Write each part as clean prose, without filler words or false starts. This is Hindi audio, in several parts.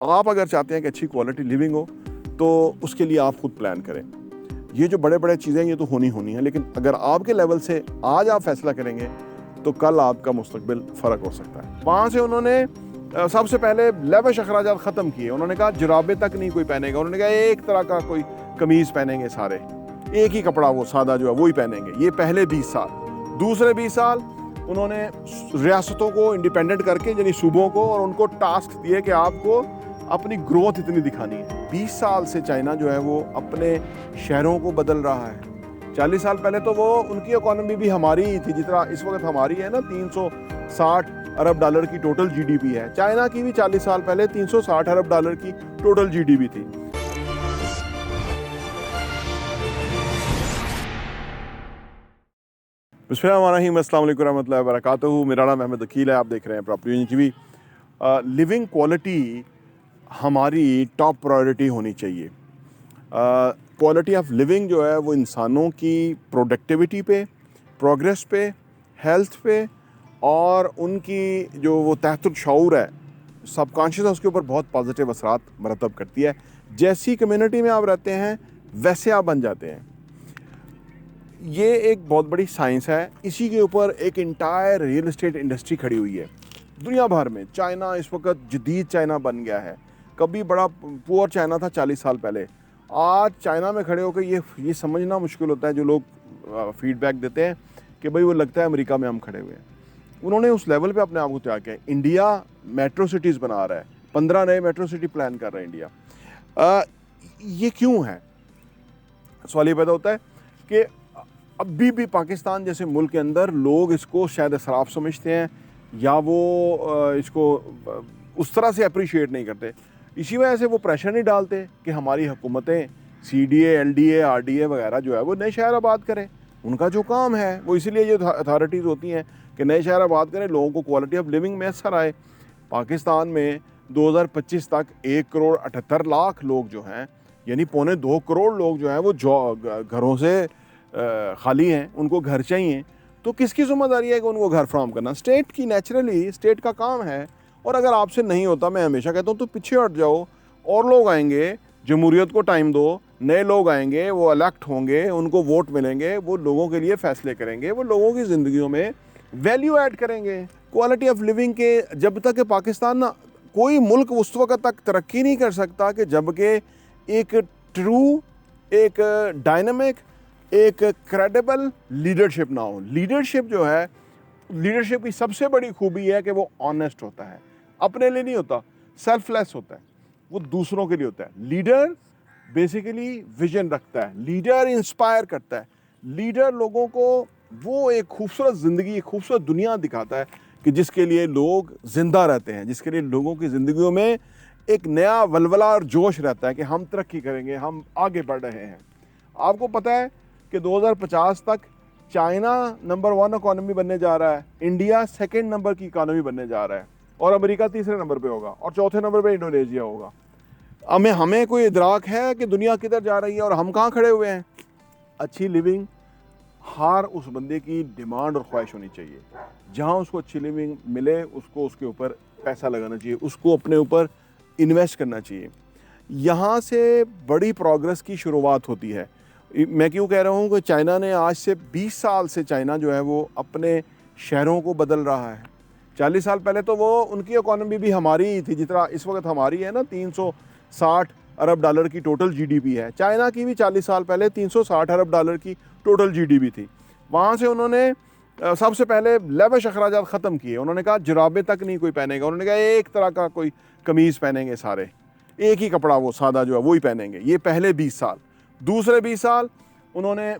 आप अगर चाहते हैं कि अच्छी क्वालिटी लिविंग हो तो उसके लिए आप खुद प्लान करें। ये जो बड़े बड़े चीज़ें ये तो होनी है, लेकिन अगर आपके लेवल से आज आप फैसला करेंगे तो कल आपका मुस्तकबिल फ़र्क हो सकता है। वहाँ से उन्होंने सबसे पहले लेविश अखराजात ख़त्म किए। उन्होंने कहा जुराबे तक नहीं कोई पहनेगा। उन्होंने कहा एक तरह का कोई कमीज़ पहनेंगे सारे, एक ही कपड़ा वो सादा जो है वो ही पहनेंगे। ये पहले 20 साल। दूसरे 20 साल उन्होंने रियासतों को इंडिपेंडेंट करके यानी सूबों को और उनको टास्क दिए कि आपको अपनी ग्रोथ इतनी दिखानी है। 20 साल से चाइना जो है वो अपने शहरों को बदल रहा है। 40 साल पहले तो वो उनकी इकोनॉमी भी हमारी ही थी, जितना इस वक्त हमारी है ना। 360 अरब डॉलर की टोटल जीडीपी है। चाइना की भी 40 साल पहले 360 अरब डॉलर की टोटल जीडीपी थी। बिस्मिल्लाहिर्रहमानिर्रहीम, अस्सलाम वालेकुम रहमतुल्लाहि व बरकातहू। मेरा नाम अहमद अकील है, आप देख रहे हैं property union TV. Living quality हमारी टॉप प्रायोरिटी होनी चाहिए। क्वालिटी ऑफ लिविंग जो है वो इंसानों की प्रोडक्टिविटी पे, प्रोग्रेस पे, हेल्थ पे और उनकी जो वो तहत शऊर है, सबकॉन्शियस है, उसके ऊपर बहुत पॉजिटिव असरात मरतब करती है। जैसी कम्युनिटी में आप रहते हैं वैसे आप बन जाते हैं। ये एक बहुत बड़ी साइंस है। इसी के ऊपर एक इंटायर रियल एस्टेट इंडस्ट्री खड़ी हुई है दुनिया भर में। चाइना इस वक्त जदीद चाइना बन गया है। कभी बड़ा पुअर चाइना था 40 साल पहले। आज चाइना में खड़े होकर ये समझना मुश्किल होता है, जो लोग फीडबैक देते हैं कि भाई वो लगता है अमेरिका में हम खड़े हुए हैं। उन्होंने उस लेवल पे अपने आप को तैयार किया। इंडिया मेट्रो सिटीज़ बना रहा है, 15 नए मेट्रो सिटी प्लान कर रहा है इंडिया। ये क्यों है? सवाल ये पैदा होता है कि अभी भी पाकिस्तान जैसे मुल्क के अंदर लोग इसको शायद इसराफ समझते हैं या वो इसको उस तरह से अप्रिशिएट नहीं करते। इसी वजह से वो प्रेशर नहीं डालते कि हमारी हुकूमतें CDA, LDA, RDA वगैरह जो है वो नए शहर आबाद करें। उनका जो काम है वो इसीलिए जो अथॉरिटीज़ होती हैं कि नए शहर आबाद करें, लोगों को क्वालिटी ऑफ लिविंग में असर आए। पाकिस्तान में 2025 तक 1,78,00,000 लोग जो हैं, यानी 1.25 करोड़ लोग जो हैं वो घरों से खाली हैं, उनको घर चाहिए। तो किसकी ज़िम्मेदारी है कि उनको घर फ्राहम करना? स्टेट की। नेचुरली स्टेट का काम है। और अगर आपसे नहीं होता, मैं हमेशा कहता हूँ, तो पीछे हट जाओ। और लोग आएंगे, जमहूरियत को टाइम दो, नए लोग आएंगे, वो इलेक्ट होंगे, उनको वोट मिलेंगे, वो लोगों के लिए फ़ैसले करेंगे, वो लोगों की ज़िंदगियों में वैल्यू ऐड करेंगे। क्वालिटी ऑफ लिविंग के जब तक कि पाकिस्तान ना, कोई मुल्क उस वक्त तक तरक्की नहीं कर सकता कि जबकि एक ट्रू, एक डायनामिक, एक क्रेडिबल लीडरशिप ना हो। लीडरशिप जो है, लीडरशिप की सबसे बड़ी खूबी है कि वो ऑनेस्ट होता है, अपने लिए नहीं होता, सेल्फलेस होता है, वो दूसरों के लिए होता है। लीडर बेसिकली विजन रखता है, लीडर इंस्पायर करता है, लीडर लोगों को वो एक खूबसूरत ज़िंदगी, एक खूबसूरत दुनिया दिखाता है कि जिसके लिए लोग ज़िंदा रहते हैं, जिसके लिए लोगों की ज़िंदगियों में एक नया वलवला और जोश रहता है कि हम तरक्की करेंगे, हम आगे बढ़ रहे हैं। आपको पता है कि 2050 तक चाइना नंबर 1 इकॉनमी बनने जा रहा है, इंडिया सेकंड नंबर की इकॉनमी बनने जा रहा है और अमेरिका तीसरे नंबर पे होगा और चौथे नंबर पे इंडोनेशिया होगा। हमें कोई इदराक है कि दुनिया किधर जा रही है और हम कहाँ खड़े हुए हैं? अच्छी लिविंग हर उस बंदे की डिमांड और ख्वाहिश होनी चाहिए। जहाँ उसको अच्छी लिविंग मिले उसको उसके ऊपर पैसा लगाना चाहिए, उसको अपने ऊपर इन्वेस्ट करना चाहिए। यहाँ से बड़ी प्रोग्रेस की शुरुआत होती है। मैं क्यों कह रहा हूँ कि चाइना ने आज से 20 साल से चाइना जो है वो अपने शहरों को बदल रहा है। 40 साल पहले तो वो उनकी इकोनॉमी भी हमारी ही थी, जितना इस वक्त हमारी है ना। 360 अरब डॉलर की टोटल जीडीपी है। चाइना की भी 40 साल पहले 360 अरब डॉलर की टोटल जीडीपी थी। वहाँ से उन्होंने सबसे पहले लेविश अखराजात ख़त्म किए। उन्होंने कहा जुराबे तक नहीं कोई पहनेगा। उन्होंने कहा एक तरह का कोई कमीज़ पहनेंगे सारे, एक ही कपड़ा वो सादा जो है वो ही पहनेंगे। ये पहले 20 साल। दूसरे 20 साल उन्होंने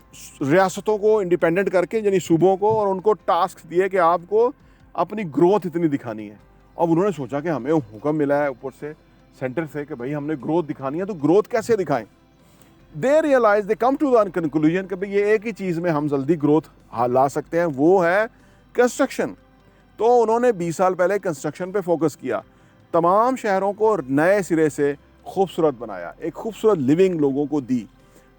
रियासतों को इंडिपेंडेंट करके यानी सूबों को और उनको टास्क दिए कि आपको अपनी ग्रोथ इतनी दिखानी है। अब उन्होंने सोचा कि हमें हुक्म मिला है ऊपर से, सेंटर से, कि भाई हमने ग्रोथ दिखानी है, तो ग्रोथ कैसे दिखाएं? They realise, they come to the conclusion कि भाई ये एक ही चीज़ में हम जल्दी ग्रोथ ला सकते हैं, वो है कंस्ट्रक्शन। तो उन्होंने 20 साल पहले कंस्ट्रक्शन पे फोकस किया, तमाम शहरों को नए सिरे से खूबसूरत बनाया, एक खूबसूरत लिविंग लोगों को दी।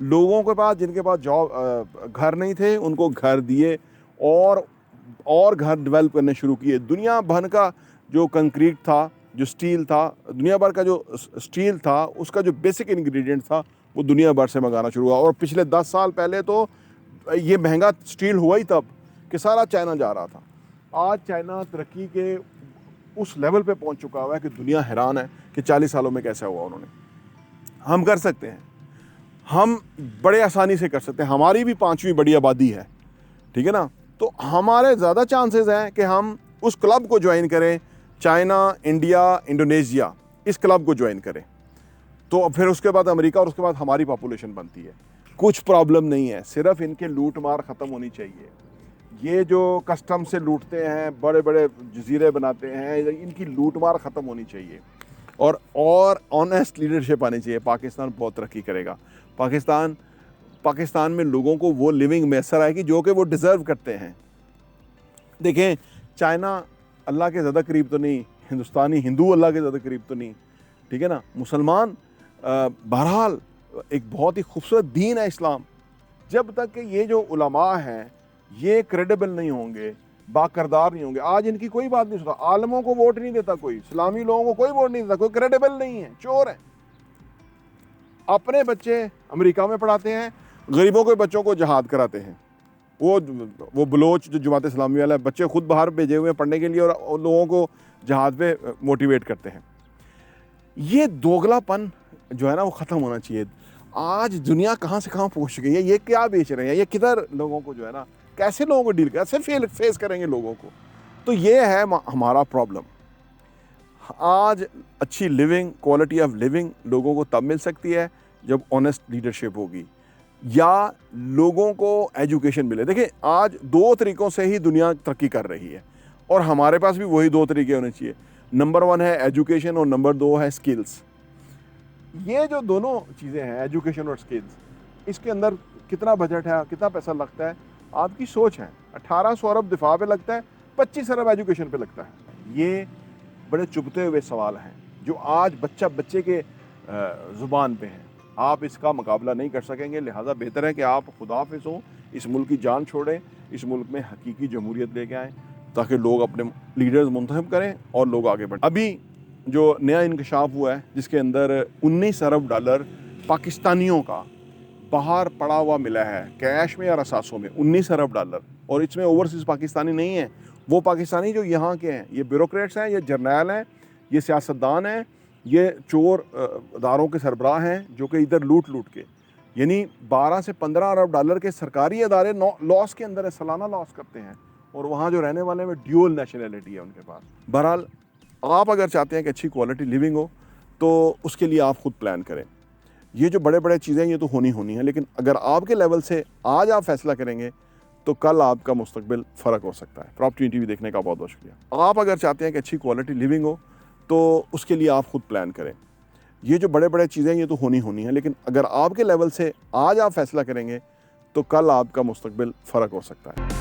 लोगों के पास, जिनके पास जॉब घर नहीं थे, उनको घर दिए और घर डेवलप करने शुरू किए। दुनिया भर का जो कंक्रीट था जो स्टील था, दुनिया भर का जो स्टील था उसका जो बेसिक इंग्रेडिएंट था वो दुनिया भर से मंगाना शुरू हुआ। और पिछले 10 साल पहले तो ये महंगा स्टील हुआ ही तब कि सारा चाइना जा रहा था। आज चाइना तरक्की के उस लेवल पे पहुंच चुका हुआ है कि दुनिया हैरान है कि 40 सालों में कैसा हुआ उन्होंने। हम कर सकते हैं, हम बड़े आसानी से कर सकते हैं। हमारी भी 5वीं बड़ी आबादी है, ठीक है ना, तो हमारे ज़्यादा चांसेस हैं कि हम उस क्लब को ज्वाइन करें, चाइना, इंडिया, इंडोनेशिया, इस क्लब को ज्वाइन करें। तो फिर उसके बाद अमेरिका और उसके बाद हमारी पॉपुलेशन बनती है। कुछ प्रॉब्लम नहीं है, सिर्फ इनके लूट मार ख़त्म होनी चाहिए। ये जो कस्टम से लूटते हैं, बड़े बड़े जजीरे बनाते हैं, इनकी लूट मार ख़त्म होनी चाहिए और ऑनेस्ट लीडरशिप आनी चाहिए। पाकिस्तान बहुत तरक्की करेगा। पाकिस्तान में लोगों को वो लिविंग मैसर आएगी जो कि वो डिज़र्व करते हैं। देखें, चाइना अल्लाह के ज़्यादा करीब तो नहीं, हिंदुस्तानी हिंदू अल्लाह के ज़्यादा करीब तो नहीं, ठीक है ना, मुसलमान बहरहाल एक बहुत ही खूबसूरत दीन है इस्लाम। जब तक कि ये जो उलमा हैं ये क्रेडिबल नहीं होंगे, बाकरदार नहीं होंगे, आज इनकी कोई बात नहीं सुनता, आलमों को वोट नहीं देता कोई, इस्लामी लोगों को कोई वोट नहीं देता, कोई क्रेडिबल नहीं है, चोर है। अपने बच्चे अमेरिका में पढ़ाते हैं, गरीबों के बच्चों को जहाद कराते हैं। वो बलोच जो जमात इस्लामी वाला है, बच्चे खुद बाहर भेजे हुए हैं पढ़ने के लिए और लोगों को जहाद पे मोटिवेट करते हैं। ये दोगलापन जो है ना वो ख़त्म होना चाहिए। आज दुनिया कहाँ से कहाँ पहुँच गई है, ये क्या बेच रहे हैं, ये किधर लोगों को जो है ना, कैसे लोगों को डील कैसे फेस करेंगे लोगों को। तो ये है हमारा प्रॉब्लम। आज अच्छी लिविंग, क्वालिटी ऑफ लिविंग लोगों को तब मिल सकती है जब ऑनेस्ट लीडरशिप होगी या लोगों को एजुकेशन मिले। देखिए, आज 2 तरीक़ों से ही दुनिया तरक्की कर रही है और हमारे पास भी वही 2 तरीके होने चाहिए। नंबर 1 है एजुकेशन और नंबर 2 है स्किल्स। ये जो दोनों चीज़ें हैं, एजुकेशन और स्किल्स, इसके अंदर कितना बजट है, कितना पैसा लगता है, आपकी सोच है। 1800 अरब दिफा पे लगता है, 25 अरब एजुकेशन पे लगता है। ये बड़े चुभते हुए सवाल हैं जो आज बच्चे के ज़ुबान पे हैं। आप इसका मुकाबला नहीं कर सकेंगे, लिहाजा बेहतर है कि आप खुदाफिज़ हों, इस मुल्क की जान छोड़ें, इस मुल्क में हकीकी जमहूरियत लेके आएँ ताकि लोग अपने लीडर्स मुंतखब करें और लोग आगे बढ़ें। अभी जो नया इंकशाफ हुआ है जिसके अंदर 19 अरब डॉलर पाकिस्तानियों का बाहर पड़ा हुआ मिला है, कैश में या रसासों में, 19 अरब डॉलर। और इसमें ओवरसीज़ पाकिस्तानी नहीं है, वो पाकिस्तानी जो यहाँ के हैं, ये ब्यूरोक्रेट्स हैं, ये जर्नैल हैं, ये सियासतदान हैं, ये चोर अदारों के सरबराह हैं जो कि इधर लूट के, यानी 12 से 15 अरब डॉलर के सरकारी अदारे लॉस के अंदर है, सालाना लॉस करते हैं। और वहाँ जो रहने वाले में ड्यूअल नेशनैलिटी है उनके पास। बहरहाल, आप अगर चाहते हैं कि अच्छी क्वालिटी लिविंग हो तो उसके लिए आप खुद प्लान करें। ये जो बड़े चीज़ें ये तो होनी है, लेकिन अगर आपके लेवल से आज आप फैसला करेंगे तो कल आपका मुस्तकबिल फ़र्क हो सकता है। प्रॉपर्टी टीवी देखने का बहुत बहुत शुक्रिया। आप अगर चाहते हैं कि अच्छी क्वालिटी लिविंग हो तो उसके लिए आप खुद प्लान करें। ये जो बड़े चीज़ें ये तो होनी है, लेकिन अगर आपके लेवल से आज आप फैसला करेंगे तो कल आपका मुस्तकबिल फ़र्क हो सकता है।